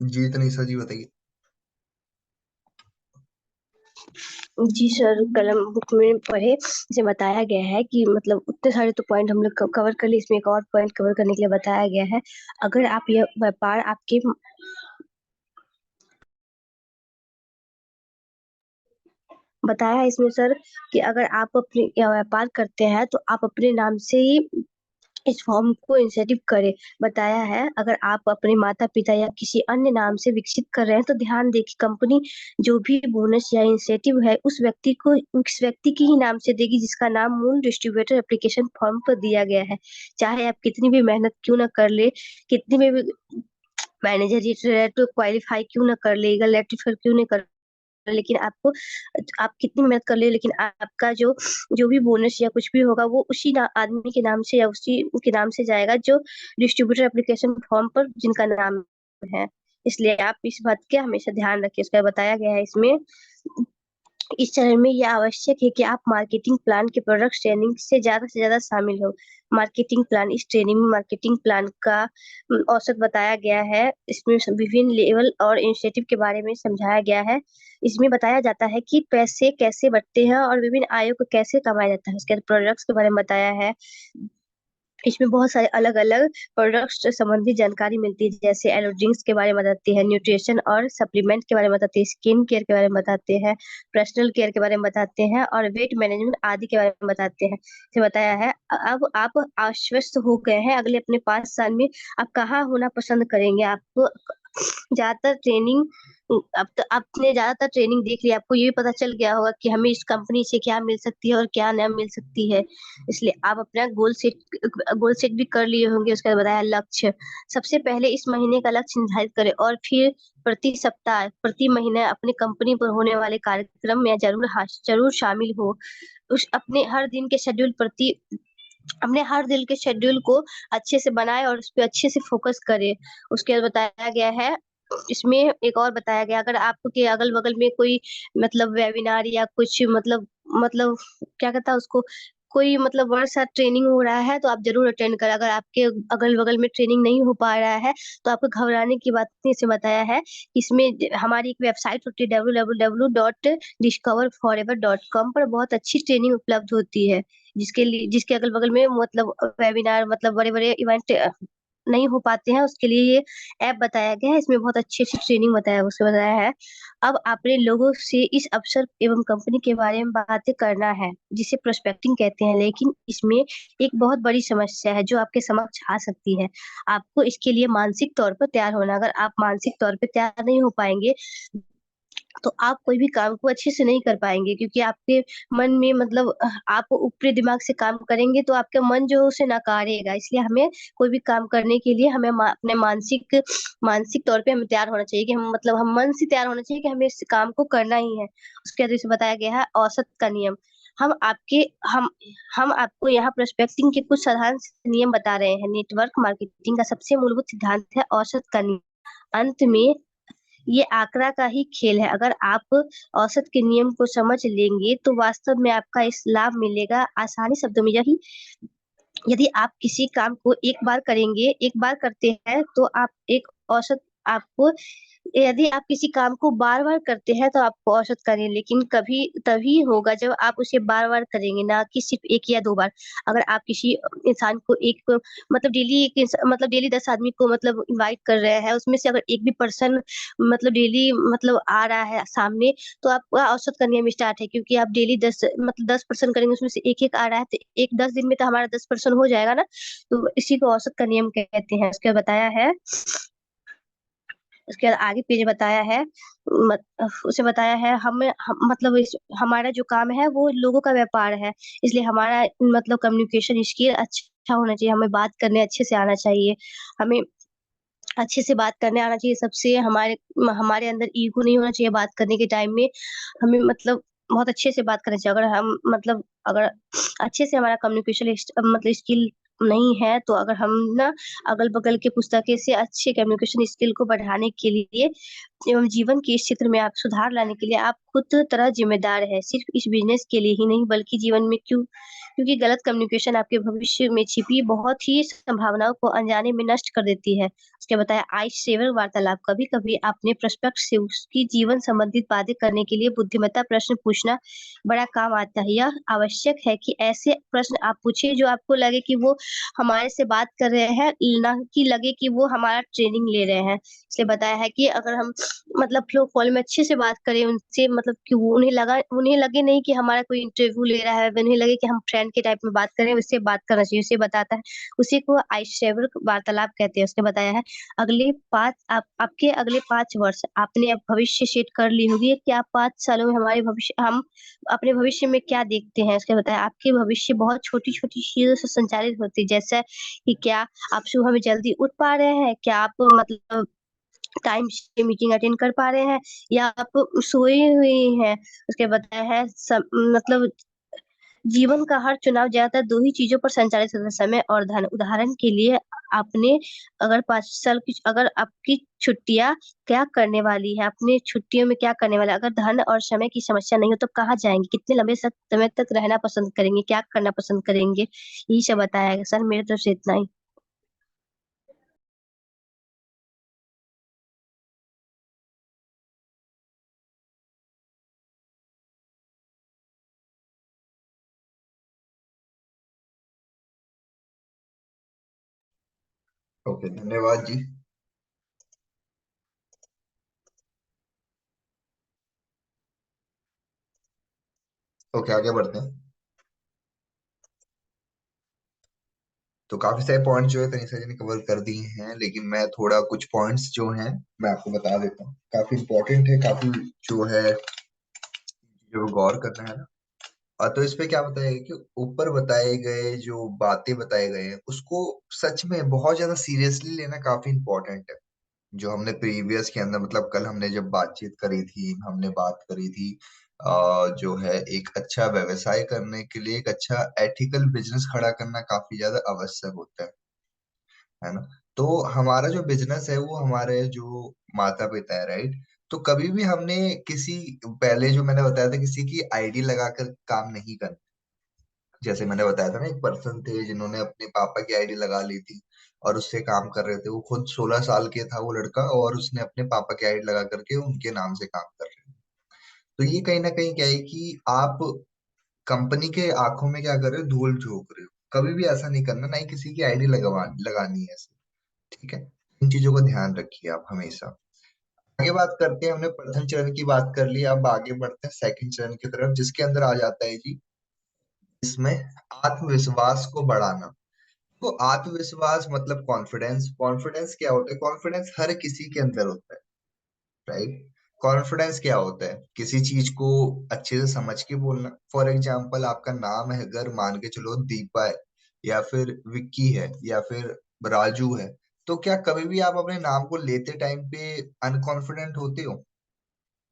जी तनीषा जी बताइए। जी सर, कल हम बुक में पढ़े, जिसमें बताया गया है कि मतलब उतने सारे तो पॉइंट हम लोग कवर कर लिए, इसमें एक और पॉइंट कवर करने के लिए बताया गया है। अगर आप यह व्यापार आपके बताया है इसमें सर कि अगर आप अपने व्यापार करते हैं तो आप अपने नाम से ही इस फॉर्म को इंसेटिव करें। बताया है अगर आप अपने माता पिता या किसी अन्य नाम से विकसित कर रहे हैं तो ध्यान दें कि कंपनी जो भी बोनस या इंसेटिव है उस व्यक्ति की ही नाम से देगी जिसका नाम मूल डिस्ट्रीब्यूटर एप्लीकेशन फॉर्म पर दिया गया है। चाहे आप कितनी भी मेहनत क्यों ना कर ले, कितनी भी मैनेजर क्वालिफाई क्यों ना कर ले, लीगल रेक्टिफाई क्यों नहीं कर, लेकिन आपको आप कितनी मेहनत कर ले, लेकिन आपका जो जो भी बोनस या कुछ भी होगा वो उसी आदमी के नाम से या उसी के नाम से जाएगा जो डिस्ट्रीब्यूटर एप्लीकेशन फॉर्म पर जिनका नाम है। इसलिए आप इस बात का हमेशा ध्यान रखिए। उसका बताया गया है इसमें, इस चरण में यह आवश्यक है कि आप मार्केटिंग प्लान के प्रोडक्ट ट्रेनिंग से ज्यादा शामिल हो। मार्केटिंग प्लान, इस ट्रेनिंग में मार्केटिंग प्लान का औसत बताया गया है। इसमें विभिन्न लेवल और इनिशिएटिव के बारे में समझाया गया है। इसमें बताया जाता है कि पैसे कैसे बढ़ते हैं और विभिन्न आयों को कैसे कमाया जाता है। इसके प्रोडक्ट्स के बारे में बताया है। इसमें बहुत सारे अलग अलग प्रोडक्ट्स से संबंधित जानकारी मिलती है, जैसे एलो ड्रिंक्स के बारे में बताती है, न्यूट्रिशन और सप्लीमेंट के बारे में बताती है, स्किन केयर के बारे में बताते हैं, पर्सनल केयर के बारे में बताते हैं और वेट मैनेजमेंट आदि के बारे में बताते हैं। इसे बताया है अब आप आश्वस्त हो गए हैं, अगले अपने 5 साल में आप कहाँ होना पसंद करेंगे। आपको ज्यादातर ट्रेनिंग अब तो आपने ज्यादातर ट्रेनिंग देख लिया, आपको ये भी पता चल गया होगा कि हमें इस कंपनी से क्या मिल सकती है और क्या नहीं मिल सकती है। इसलिए आप अपना गोल सेट भी कर लिए होंगे। उसका बताया लक्ष्य, सबसे पहले इस महीने का लक्ष्य निर्धारित करें और फिर प्रति सप्ताह प्रति महीने अपने कंपनी पर होने वाले कार्यक्रम में जरूर शामिल हो। उस अपने हर दिन के शेड्यूल को अच्छे से बनाए और उस पर अच्छे से फोकस करे। उसके बाद बताया गया है, इसमें एक और बताया गया, अगर आपके अगल बगल में कोई मतलब वेबिनार या कुछ मतलब क्या कहता है उसको, कोई मतलब बड़ा सा ट्रेनिंग हो रहा है तो आप जरूर अटेंड करें। अगर आपके अगल बगल में ट्रेनिंग नहीं हो पा रहा है तो आपको घबराने की बात नहीं। इसे बताया है, इसमें हमारी एक वेबसाइट होती है www.discoverforever.com पर बहुत अच्छी ट्रेनिंग उपलब्ध होती है, जिसके अगल बगल में मतलब वेबिनार मतलब बड़े बड़े इवेंट नहीं हो पाते हैं, उसके लिए ये ऐप बताया गया है। इसमें बहुत अच्छी अच्छी ट्रेनिंग बताया उसके बताया है। अब आपने लोगों से इस अवसर एवं कंपनी के बारे में बातें करना है, जिसे प्रोस्पेक्टिंग कहते हैं, लेकिन इसमें एक बहुत बड़ी समस्या है जो आपके समक्ष आ सकती है। आपको इसके लिए मानसिक तौर पर तैयार होना। अगर आप मानसिक तौर पर तैयार नहीं हो पाएंगे तो आप कोई भी काम को अच्छे से नहीं कर पाएंगे, क्योंकि आपके मन में मतलब आप ऊपरी दिमाग से काम करेंगे तो आपका मन जो है उसे नकारेगा। इसलिए हमें कोई भी काम करने के लिए हमें अपने मानसिक तौर पे हमें तैयार होना चाहिए कि हम मन से तैयार होना चाहिए कि हमें इस काम को करना ही है। उसके बाद इसे बताया गया है औसत का नियम। हम आपके हम आपको यहाँ प्रोस्पेक्टिंग के कुछ साधारण से नियम बता रहे हैं। नेटवर्क मार्केटिंग का सबसे मूलभूत सिद्धांत है औसत का नियम। अंत में ये आंकड़ा का ही खेल है। अगर आप औसत के नियम को समझ लेंगे तो वास्तव में आपका इस लाभ मिलेगा। आसानी शब्दों में यही, यदि आप किसी काम को एक बार करते हैं तो आप एक औसत आपको यदि आप किसी काम को बार बार करते हैं तो आपको औसत करें, लेकिन कभी तभी होगा जब आप उसे बार बार करेंगे, ना कि सिर्फ 1 या 2 बार। अगर आप किसी इंसान को मतलब डेली 10 आदमी को मतलब इनवाइट कर रहे हैं, उसमें से अगर एक भी पर्सन मतलब डेली मतलब आ रहा है सामने, तो आपका औसत का नियम स्टार्ट है, क्योंकि आप डेली 10 पर्सन करेंगे, उसमें से एक एक आ रहा है तो एक 10 दिन में तो हमारा 10 पर्सन हो जाएगा ना। तो इसी को औसत का नियम कहते हैं। उसके बाद बताया है, उसके बाद आगे पेज बताया है, मत, उसे बताया है मतलब हमारा जो काम है वो लोगों का व्यापार है, इसलिए हमारा मतलब कम्युनिकेशन स्किल अच्छा होना चाहिए, हमें बात करने अच्छे से आना चाहिए। हमें अच्छे से बात करने आना चाहिए सबसे। हमारे हमारे अंदर ईगो नहीं होना चाहिए बात करने के टाइम में। हमें मतलब बहुत अच्छे से बात करना चाहिए। अगर अच्छे से हमारा कम्युनिकेशन मतलब स्किल नहीं है तो अगर हम ना अगल बगल के पुस्तकें से अच्छे कम्युनिकेशन स्किल को बढ़ाने के लिए एवं जीवन के इस क्षेत्र में आप सुधार लाने के लिए आप खुद तरह जिम्मेदार है, सिर्फ इस बिजनेस के लिए ही नहीं बल्कि जीवन में क्योंकि गलत कम्युनिकेशन आपके भविष्य में छिपी बहुत ही संभावनाओं को अनजाने में नष्ट कर देती है। उसके बताया आइस सेवर वार्तालाप कभी कभी अपने प्रस्पेक्ट से उसकी जीवन संबंधित बातें करने के लिए बुद्धिमत्ता प्रश्न पूछना बड़ा काम आता है। यह आवश्यक है कि ऐसे प्रश्न आप पूछे जो आपको लगे कि वो हमारे से बात कर रहे हैं, ना कि लगे कि वो हमारा ट्रेनिंग ले रहे हैं। इसलिए बताया है कि अगर हम मतलब फ्लो कॉल में अच्छे से बात करें उनसे, मतलब कि वो उन्हें लगे नहीं कि हमारा कोई इंटरव्यू ले रहा है, उन्हें लगे कि हम फ्रेंड के टाइप में बात करें, उससे बात करना चाहिए। उसे बताता है, उसी को आइस सेवर वार्तालाप कहते हैं। उसने बताया है आपके अगले 5 वर्ष आपने अब भविष्य सेट कर ली होगी कि आप 5 सालों में हमारे भविष्य हम अपने भविष्य में क्या देखते हैं। उसने बताया आपके भविष्य बहुत छोटी छोटी चीजों से संचालित होती है, जैसे कि क्या आप सुबह में जल्दी उठ पा रहे हैं, क्या आप मतलब टाइम से मीटिंग अटेंड कर पा रहे हैं, या आप सोए हुए हैं। उसके बताया है मतलब जीवन का हर चुनाव ज्यादातर दो ही चीजों पर संचालित होता है, समय और धन। उदाहरण के लिए आपने अगर 5 साल की अगर आपकी छुट्टियां क्या करने वाली है, अपने छुट्टियों में क्या करने वाले, अगर धन और समय की समस्या नहीं हो तो कहाँ जाएंगे, कितने लंबे समय तक रहना पसंद करेंगे, क्या करना पसंद करेंगे। यही सब बताया है सर, मेरे तरफ से इतना ही। ओके, धन्यवाद जी। ओके, आगे बढ़ते हैं। तो काफी सारे पॉइंट्स जो है तनीषा जी ने कवर कर दिए हैं, लेकिन मैं थोड़ा कुछ पॉइंट्स जो हैं मैं आपको बता देता हूँ। काफी इंपॉर्टेंट है, काफी जो है जो गौर करना है ना। तो इस पे क्या बताया गया कि ऊपर बताए गए जो बातें बताए गए हैं उसको सच में बहुत ज्यादा सीरियसली लेना काफी इंपॉर्टेंट है। जो हमने प्रीवियस के अंदर मतलब कल हमने जब बातचीत करी थी, हमने बात करी थी जो है एक अच्छा व्यवसाय करने के लिए एक अच्छा एथिकल बिजनेस खड़ा करना काफी ज्यादा आवश्यक होता है ना। तो हमारा जो बिजनेस है वो हमारे जो माता पिता है, राइट। तो कभी भी हमने किसी पहले जो मैंने बताया था किसी की आईडी लगाकर काम नहीं करना। जैसे मैंने बताया था ना, एक पर्सन थे जिन्होंने अपने पापा की आईडी लगा ली थी और उससे काम कर रहे थे। वो खुद 16 साल के था वो लड़का, और उसने अपने पापा की आईडी लगा करके उनके नाम से काम कर रहे थे। तो ये कहीं ना कहीं क्या है कि आप कंपनी के आंखों में क्या कर रहे हो, धूल झोंक रहे हो। कभी भी ऐसा नहीं करना, ना ही किसी की आईडी लगानी है ऐसे। ठीक है, इन चीजों का ध्यान रखिए आप हमेशा। आगे बात करते हैं, हमने प्रथम चरण की बात कर ली, अब आगे बढ़ते हैं सेकंड चरण की तरफ, जिसके अंदर आ जाता है जी इसमें आत्मविश्वास को बढ़ाना। तो आत्मविश्वास मतलब कॉन्फिडेंस। कॉन्फिडेंस क्या होता है? कॉन्फिडेंस हर किसी के अंदर होता है, राइट। कॉन्फिडेंस क्या होता है? किसी चीज को अच्छे से समझ के बोलना। फॉर एग्जाम्पल, आपका नाम है, अगर मान के चलो दीपा है, या फिर विक्की है, या फिर राजू है, तो क्या कभी भी आप अपने नाम को लेते टाइम पे अनकॉन्फिडेंट होते हो?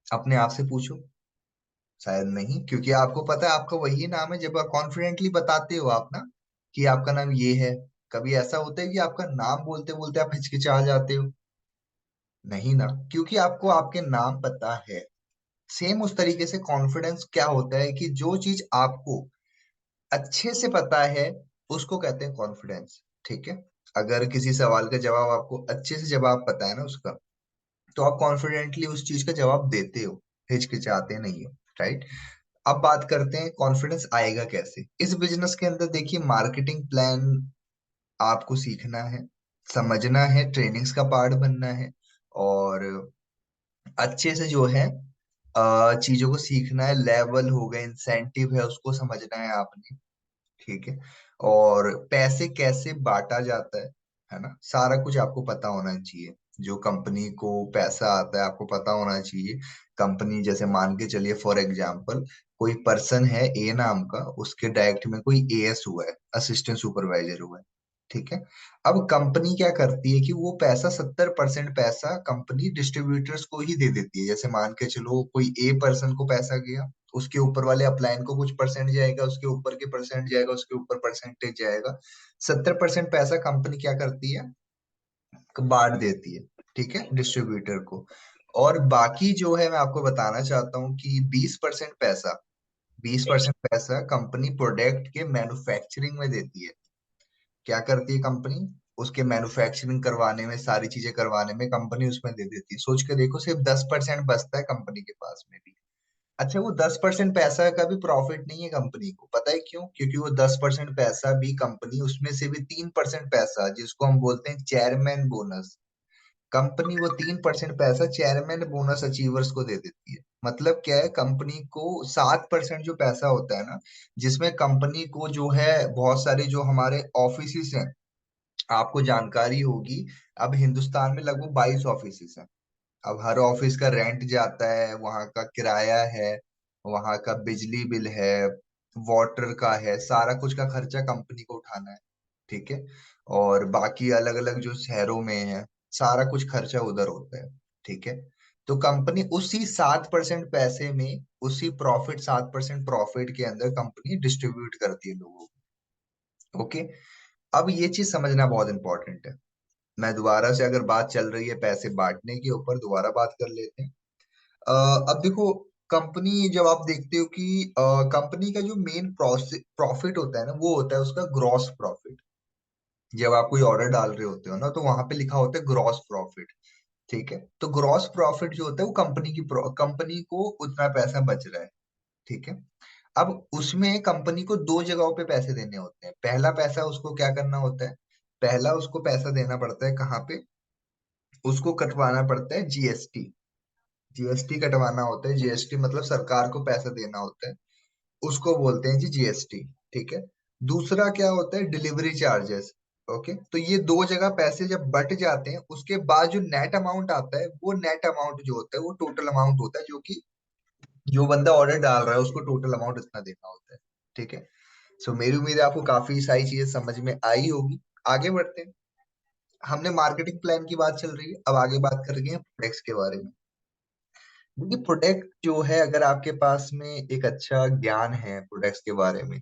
अपने आप से पूछो। शायद नहीं, क्योंकि आपको पता है आपका वही नाम है। जब आप कॉन्फिडेंटली बताते हो आप ना कि आपका नाम ये है, कभी ऐसा होता है कि आपका नाम बोलते बोलते आप हिचकिचा जाते हो? नहीं ना, क्योंकि आपको आपके नाम पता है। सेम उस तरीके से कॉन्फिडेंस क्या होता है कि जो चीज आपको अच्छे से पता है उसको कहते हैं कॉन्फिडेंस। ठीक है, अगर किसी सवाल का जवाब आपको अच्छे से जवाब पता है ना उसका, तो आप कॉन्फिडेंटली उस चीज का जवाब देते हो, हिचकिचाते नहीं हो, राइट। अब बात करते हैं कॉन्फिडेंस आएगा कैसे इस बिजनेस के अंदर। देखिए, मार्केटिंग प्लान आपको सीखना है, समझना है, ट्रेनिंग्स का पार्ट बनना है, और अच्छे से जो है चीजों को सीखना है। लेवल हो गए, इंसेंटिव है, उसको समझना है आपने। ठीक है, और पैसे कैसे बांटा जाता है ना, सारा कुछ आपको पता होना चाहिए। जो कंपनी को पैसा आता है आपको पता होना चाहिए। कंपनी जैसे मान के चलिए, फॉर एग्जांपल कोई पर्सन है ए नाम का, उसके डायरेक्ट में कोई एएस हुआ है, असिस्टेंट सुपरवाइजर हुआ है। ठीक है, अब कंपनी क्या करती है कि वो पैसा 70% पैसा कंपनी डिस्ट्रीब्यूटर्स को ही दे देती है। जैसे मान के चलो कोई ए पर्सन को पैसा गया, उसके ऊपर वाले अपलाइन को कुछ परसेंट जाएगा, उसके ऊपर के परसेंट जाएगा, उसके ऊपर परसेंटेज जाएगा। 70% पैसा कंपनी क्या करती है, बांट देती है, ठीक है, डिस्ट्रीब्यूटर को। और बाकी जो है मैं आपको बताना चाहता हूँ कि 20% पैसा कंपनी प्रोडक्ट के मैन्युफैक्चरिंग में देती है। क्या करती है कंपनी? उसके मैन्युफैक्चरिंग करवाने में, सारी चीजें करवाने में कंपनी उसमें दे देती है। सोच के देखो, सिर्फ 10% बचता है कंपनी के पास में भी। अच्छा, वो 10% पैसा का भी प्रॉफिट नहीं है कंपनी को। पता है क्यों? क्योंकि वो 10% पैसा भी कंपनी, उसमें से भी 3% पैसा जिसको हम बोलते हैं चेयरमैन बोनस, कंपनी वो 3% पैसा चेयरमैन बोनस अचीवर्स को दे देती है। मतलब क्या है, कंपनी को 7% जो पैसा होता है ना, जिसमें कंपनी को जो है बहुत सारे जो हमारे ऑफिस हैं, आपको जानकारी होगी, अब हिंदुस्तान में लगभग 22 ऑफिस हैं। अब हर ऑफिस का रेंट जाता है, वहां का किराया है, वहां का बिजली बिल है, वाटर का है, सारा कुछ का खर्चा कंपनी को उठाना है। ठीक है। और बाकी अलग अलग जो शहरों में है, सारा कुछ खर्चा उधर होता है। ठीक है। तो कंपनी उसी 7% पैसे में, उसी प्रॉफिट, 7% प्रॉफिट के अंदर कंपनी डिस्ट्रीब्यूट करती है लोगों को। ओके। अब ये चीज समझना बहुत इंपॉर्टेंट है। मैं दोबारा से, अगर बात चल रही है पैसे बांटने के ऊपर, दोबारा बात कर लेते हैं। अब देखो, कंपनी, जब आप देखते हो कि कंपनी का जो मेन प्रॉफिट होता है ना, वो होता है उसका ग्रॉस प्रॉफिट। जब आप कोई ऑर्डर डाल रहे होते हो ना, तो वहां पे लिखा होता है ग्रॉस प्रॉफिट। ठीक है। तो ग्रॉस प्रॉफिट जो होता है वो कंपनी को उतना पैसा बच रहा है। ठीक है। अब उसमें कंपनी को दो जगहों पे पैसे देने होते हैं। पहला पैसा उसको क्या करना होता है? पहला उसको पैसा देना पड़ता है कहाँ पे? उसको कटवाना पड़ता है जीएसटी। जीएसटी कटवाना होता है। जीएसटी मतलब सरकार को पैसा देना होता है, उसको बोलते हैं जी जीएसटी। ठीक है। दूसरा क्या होता है? Delivery charges. ओके। तो ये दो जगह पैसे जब बट जाते हैं, उसके बाद जो नेट अमाउंट आता है, वो नेट अमाउंट जो होता है वो टोटल अमाउंट होता है, जो कि जो बंदा ऑर्डर डाल रहा है उसको टोटल अमाउंट इतना देना होता है। ठीक है। सो मेरी उम्मीद है आपको काफी सारी चीजें समझ में आई होगी। आगे बढ़ते हैं। हमने मार्केटिंग प्लान की बात चल रही है, अब आगे बात कर रहे हैं प्रोडक्ट्स के बारे में। देखिए, प्रोडक्ट जो है, अगर आपके पास में एक अच्छा ज्ञान है प्रोडक्ट्स के बारे में,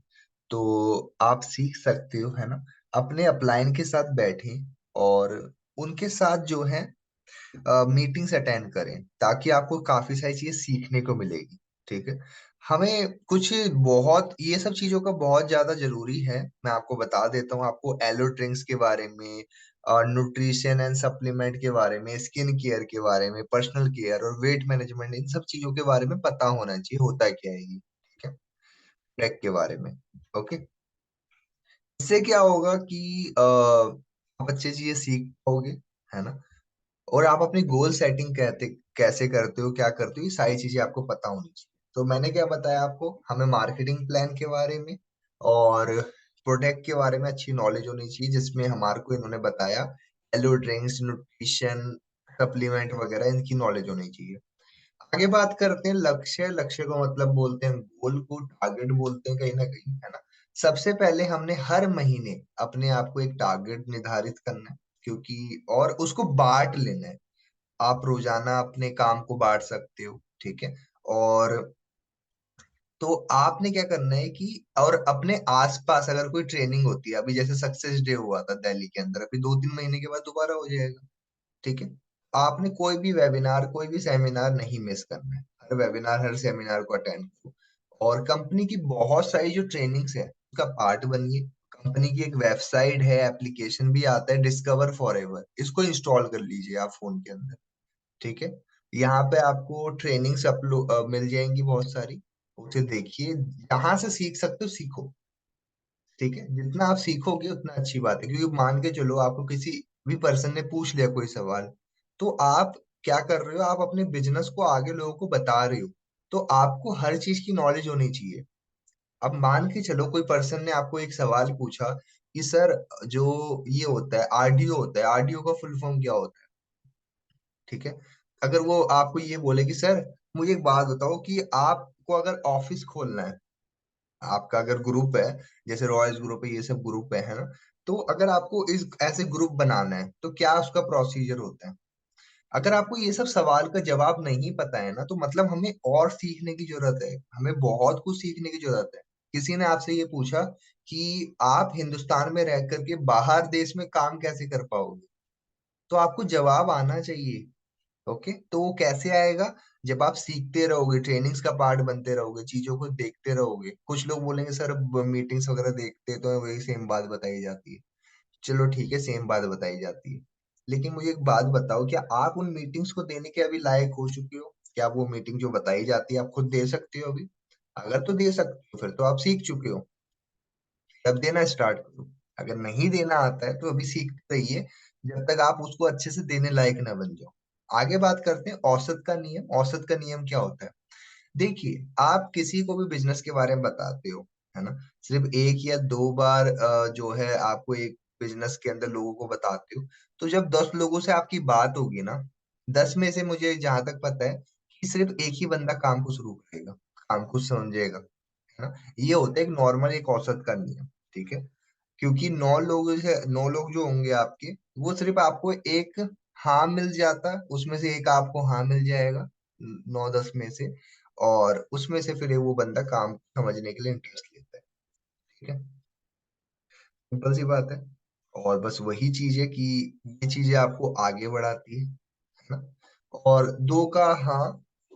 तो आप सीख सकते हो, है ना। अपने अपलाइन के साथ बैठें और उनके साथ जो है मीटिंग्स अटेंड करें, ताकि आपको काफी सारी चीजें सीखने को मिलेगी। ठीक है। हमें कुछ बहुत, ये सब चीजों का बहुत ज्यादा जरूरी है। मैं आपको बता देता हूँ, आपको एलो ड्रिंक्स के बारे में, न्यूट्रिशन एंड सप्लीमेंट के बारे में, स्किन केयर के बारे में, पर्सनल केयर और वेट मैनेजमेंट, इन सब चीजों के बारे में पता होना चाहिए, होता क्या है ये। ठीक है। टेक के बारे में। ओके। इससे क्या होगा कि आप अच्छी चीजें सीख पाओगे, है ना। और आप अपनी गोल सेटिंग कहते कैसे करते हो, क्या करते हो, ये सारी चीजें आपको पता होनी चाहिए। तो मैंने क्या बताया आपको, हमें मार्केटिंग प्लान के बारे में और प्रोडक्ट के बारे में अच्छी नॉलेज होनी चाहिए, जिसमें हमारे को इन्होंने बताया एलो ड्रिंक्स, न्यूट्रिशन, सप्लीमेंट वगैरह, इनकी नॉलेज होनी चाहिए। आगे बात करते हैं लक्ष्य। लक्ष्य को मतलब बोलते हैं गोल को, टारगेट बोलते हैं कहीं ना कहीं, है ना। सबसे पहले हमने हर महीने अपने आप को एक टारगेट निर्धारित करना है, क्योंकि और उसको बांट लेना है। आप रोजाना अपने काम को बांट सकते हो। ठीक है। और तो आपने क्या करना है कि, और अपने आसपास अगर कोई ट्रेनिंग होती है, अभी जैसे सक्सेस डे हुआ था दिल्ली के अंदर, अभी 2-3 महीने के बाद दोबारा हो जाएगा। ठीक है। आपने कोई भी वेबिनार, कोई भी सेमिनार नहीं मिस करना है। हर वेबिनार, हर सेमिनार को अटेंड करो। और कंपनी की बहुत सारी जो ट्रेनिंग्स है उसका पार्ट बनिए। कंपनी की एक वेबसाइट है, एप्लीकेशन भी आता है, डिस्कवर फॉर एवर, इसको इंस्टॉल कर लीजिए आप फोन के अंदर। ठीक है। यहाँ पे आपको ट्रेनिंग्स अपलोड मिल जाएंगी बहुत सारी, उसे देखिए, जहां से सीख सकते हो सीखो। ठीक है। जितना आप सीखोगे उतना अच्छी बात है, क्योंकि मान के चलो आपको किसी भी पर्सन ने पूछ लिया कोई सवाल, तो आप क्या कर रहे हो, आप अपने बिजनेस को आगे लोगों को बता रहे हो, तो आपको हर चीज की नॉलेज होनी चाहिए। अब मान के चलो कोई पर्सन ने आपको एक सवाल पूछा कि सर, जो ये होता है आरडीओ, होता है आरडीओ का फुल फॉर्म क्या होता है? ठीक है। अगर वो आपको ये बोले कि सर, मुझे एक बात बताओ कि आपको अगर ऑफिस खोलना है, आपका अगर ग्रुप है, जैसे रॉयल्स ग्रुप है, ये सब ग्रुप है ना, तो अगर आपको इस ऐसे ग्रुप बनाना है तो क्या उसका प्रोसीजर होता है? अगर आपको ये सब सवाल का जवाब नहीं पता है ना, तो मतलब हमें और सीखने की जरूरत है, हमें बहुत कुछ सीखने की जरूरत है। किसी ने आपसे ये पूछा कि आप हिंदुस्तान में रह करके बाहर देश में काम कैसे कर पाओगे, तो आपको जवाब आना चाहिए। ओके, तो वो कैसे आएगा? जब आप सीखते रहोगे, ट्रेनिंग्स का पार्ट बनते रहोगे, चीजों को देखते रहोगे। कुछ लोग बोलेंगे सर मीटिंग्स वगैरह देखते तो वही सेम बात बताई जाती है। चलो ठीक है, सेम बात बताई जाती है, लेकिन मुझे एक बात बताओ, क्या आप उन मीटिंग्स को देने के अभी लायक हो चुके हो? क्या आप वो मीटिंग जो बताई जाती है आप खुद दे सकते हो अभी? अगर तो दे सकते हो फिर तो आप सीख चुके हो, तब देना स्टार्ट करो। अगर नहीं देना आता है तो अभी सीखते रहिए, जब तक आप उसको अच्छे से देने लायक ना बन जाओ। आगे बात करते हैं औसत का नियम। औसत का नियम क्या होता है? देखिए, आप किसी को भी बिजनेस के बारे में बताते हो, है ना, सिर्फ एक या दो बार जो है आपको एक बिजनेस के अंदर लोगों को बताते हो, तो जब 10 लोगों से आपकी बात होगी ना, 10 में से मुझे जहां तक पता है कि सिर्फ एक ही बंदा काम को शुरू करेगा, काम को समझेगा, है ना। ये होता है एक नॉर्मल, एक औसत का नियम, ठीक है। क्योंकि 9 लोग जो होंगे आपके, वो सिर्फ आपको एक हाँ मिल जाता, उसमें से एक आपको हाँ मिल जाएगा, 9-10 में से, और उसमें से फिर वो बंदा काम समझने के लिए इंटरेस्ट लेता है, ठीक है। सिंपल सी बात है। और बस वही चीज है कि ये चीजें आपको आगे बढ़ाती है ना। और दो का हाँ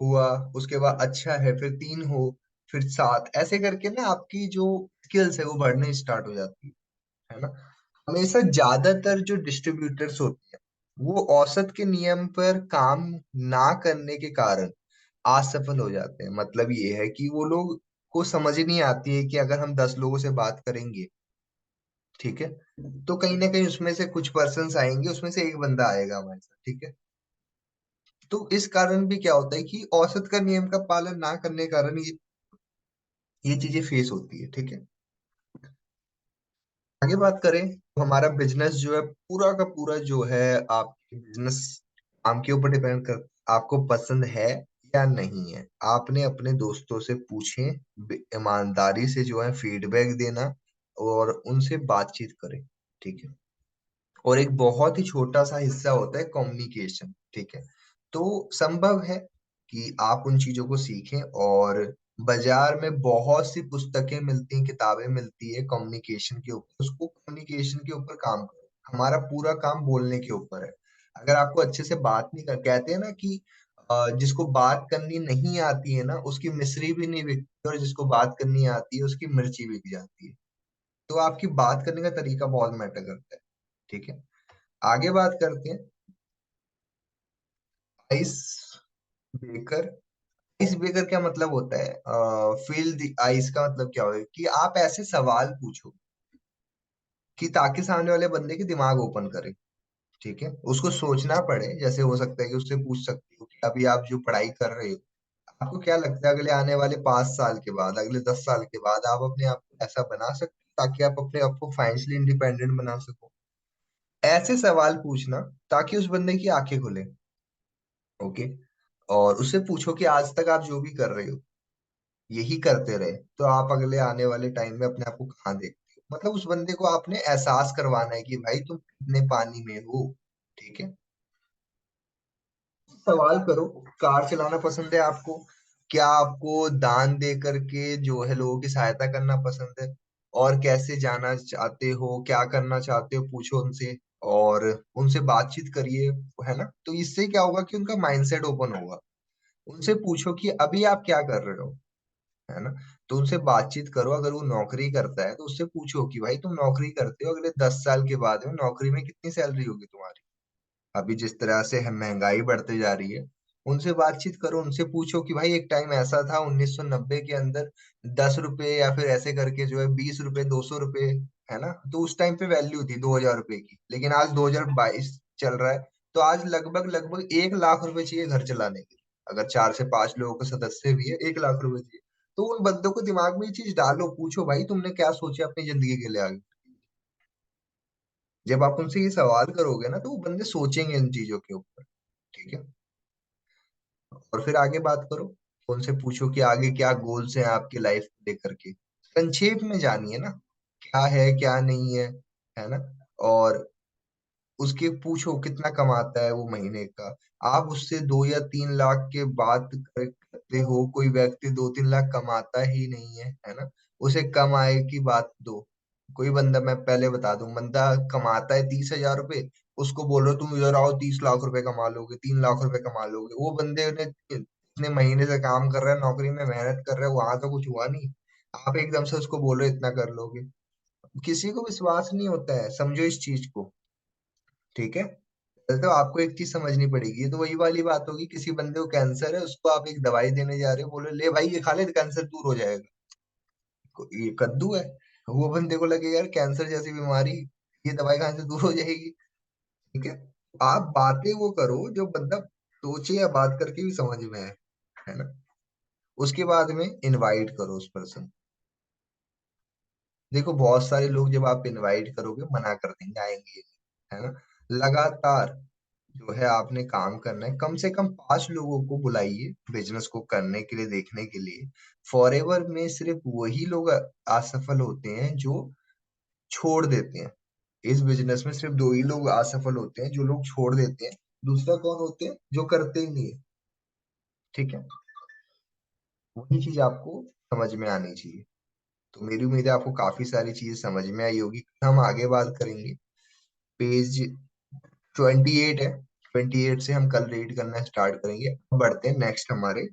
हुआ, उसके बाद अच्छा है, फिर तीन हो, फिर सात, ऐसे करके ना आपकी जो स्किल्स है वो बढ़ने स्टार्ट हो जाती है ना। हमेशा ज्यादातर जो डिस्ट्रीब्यूटर्स होते हैं वो औसत के नियम पर काम ना करने के कारण असफल हो जाते हैं। मतलब ये है कि वो लोग को समझ ही नहीं आती है कि अगर हम 10 लोगों से बात करेंगे, ठीक है, तो कहीं ना कहीं उसमें से कुछ पर्सन्स आएंगे, उसमें से एक बंदा आएगा हमारे साथ, ठीक है। तो इस कारण भी क्या होता है कि औसत का नियम का पालन ना करने के कारण ये चीजें फेस होती है, ठीक है। आगे बात करें तो हमारा बिजनेस जो है पूरा का पूरा जो है, आपके बिजनेस काम के ऊपर डिपेंड कर, आपको पसंद है या नहीं है। आपने अपने दोस्तों से पूछें, ईमानदारी से जो है फीडबैक देना, और उनसे बातचीत करें, ठीक है। और एक बहुत ही छोटा सा हिस्सा होता है कम्युनिकेशन, ठीक है। तो संभव है कि आप उन चीजों को सीखें, और बाजार में बहुत सी पुस्तकें मिलती हैं, किताबें मिलती है कम्युनिकेशन के ऊपर, उसको कम्युनिकेशन के ऊपर काम करो। हमारा पूरा काम बोलने के ऊपर है। अगर आपको अच्छे से बात नहीं कर, कहते हैं ना कि जिसको बात करनी नहीं आती है ना उसकी मिश्री भी नहीं बिकती, और जिसको बात करनी आती है उसकी मिर्ची बिक जाती है। तो आपकी बात करने का तरीका बहुत मैटर करता है, ठीक है। आगे बात करते हैं आइस ब्रेकर। आइस ब्रेकर क्या मतलब होता है? फील द आइस का मतलब क्या होगा कि आप ऐसे सवाल पूछो कि ताकि सामने वाले बंदे के दिमाग ओपन करे, ठीक है, उसको सोचना पड़े। जैसे हो सकता है कि उससे पूछ सकते हो कि अभी आप जो पढ़ाई कर रहे हो, आपको क्या लगता है अगले आने वाले 5 साल के बाद, अगले 10 साल के बाद आप अपने आप को ऐसा बना सकते हो ताकि आप अपने आप को फाइनेंशियली इंडिपेंडेंट बना सको? ऐसे सवाल पूछना ताकि उस बंदे की आंखें खुले, ओके। और उससे पूछो कि आज तक आप जो भी कर रहे हो यही करते रहे तो आप अगले आने वाले टाइम में अपने आप को कहाँ देखते हो। मतलब उस बंदे को आपने एहसास करवाना है कि भाई तुम कितने पानी में हो, ठीक है। सवाल करो, कार चलाना पसंद है आपको? क्या आपको दान दे करके जो है लोगों की सहायता करना पसंद है? और कैसे जाना चाहते हो, क्या करना चाहते हो, पूछो उनसे, और उनसे बातचीत करिए, है ना। तो इससे क्या होगा कि उनका माइंडसेट ओपन होगा। उनसे पूछो कि अभी आप क्या कर रहे हो, है ना। तो उनसे बातचीत करो। अगर वो नौकरी करता है तो उससे पूछो कि भाई तुम नौकरी करते हो, अगले 10 साल के बाद में नौकरी में कितनी सैलरी होगी तुम्हारी? अभी जिस तरह से महंगाई बढ़ती जा रही है, उनसे बातचीत करो। उनसे पूछो कि भाई एक टाइम ऐसा था 1990 के अंदर, 10 रुपए या फिर ऐसे करके जो है 20 रुपए, 200 रुपए, है ना, तो उस टाइम पे वैल्यू थी 2000 रुपए की। लेकिन आज 2022 चल रहा है, तो आज लगभग लगभग 1 लाख रुपए चाहिए घर चलाने के लिए। अगर 4 से 5 लोगों के सदस्य भी है, 1 लाख रुपए चाहिए। तो उन बंदों को दिमाग में ये चीज डालो, पूछो भाई तुमने क्या सोचा अपनी जिंदगी के लिए आगे। जब आप उनसे ये सवाल करोगे ना तो वो बंदे सोचेंगे इन चीजों के ऊपर, ठीक है। और फिर आगे बात करो, उनसे पूछो कि आगे क्या गोल्स हैं आपकी लाइफ को लेकर के। संक्षेप में जानिए ना, क्या है क्या नहीं है ना। और उसके पूछो कितना कमाता है वो महीने का। आप उससे 2 या 3 लाख के बात करते हो, कोई व्यक्ति 2-3 लाख कमाता ही नहीं है ना। उसे कम आय की बात दो। कोई बंदा, मैं पहले बता दूं, बंदा कमाता है 30,000 रुपए, उसको बोल रहे हो तुम इधर आओ 30 लाख रुपए कमा लोगे, 3 लाख रुपए कमा लोगे, वो बंदे ने इतने महीने से काम कर रहा है, नौकरी में मेहनत कर रहा है, वहां तो कुछ हुआ नहीं, आप एकदम से उसको बोल रहे हो इतना कर लोगे। किसी को विश्वास नहीं होता है, समझो इस चीज को। ठीक है। तो आपको एक चीज समझनी पड़ेगी, ये तो वही वाली बात होगी, किसी बंदे को कैंसर है, उसको आप एक दवाई देने जा रहे हो, बोले ले भाई ये खा ले कैंसर दूर हो जाएगा। ये कद्दू है, वो बंदे को लगे यार कैंसर जैसी बीमारी, ये दवाई खाने से दूर हो जाएगी। ठीक है। आप बातें वो करो जो बंदा सोचे या बात करके भी समझ में है ना। उसके बाद में इनवाइट करो उस पर्सन। देखो बहुत सारे लोग जब आप इनवाइट करोगे मना कर देंगे, आएंगे ही नहीं, है ना। लगातार जो है आपने काम करना है, कम से कम 5 लोगों को बुलाइए बिजनेस को करने के लिए, देखने के लिए। फॉरएवर में सिर्फ वही लोग असफल होते हैं जो छोड़ देते हैं। इस बिजनेस में सिर्फ 2 ही लोग असफल होते हैं, जो लोग छोड़ देते हैं। दूसरा कौन होते हैं? जो करते ही नहीं है। ठीक है। वही चीज आपको समझ में आनी चाहिए। तो मेरी उम्मीद है आपको काफी सारी चीजें समझ में आई होगी। हम आगे बात करेंगे। पेज 28 है, 28 से हम कल रीड करना स्टार्ट करेंगे। अब बढ़ते हैं नेक्स्ट हमारे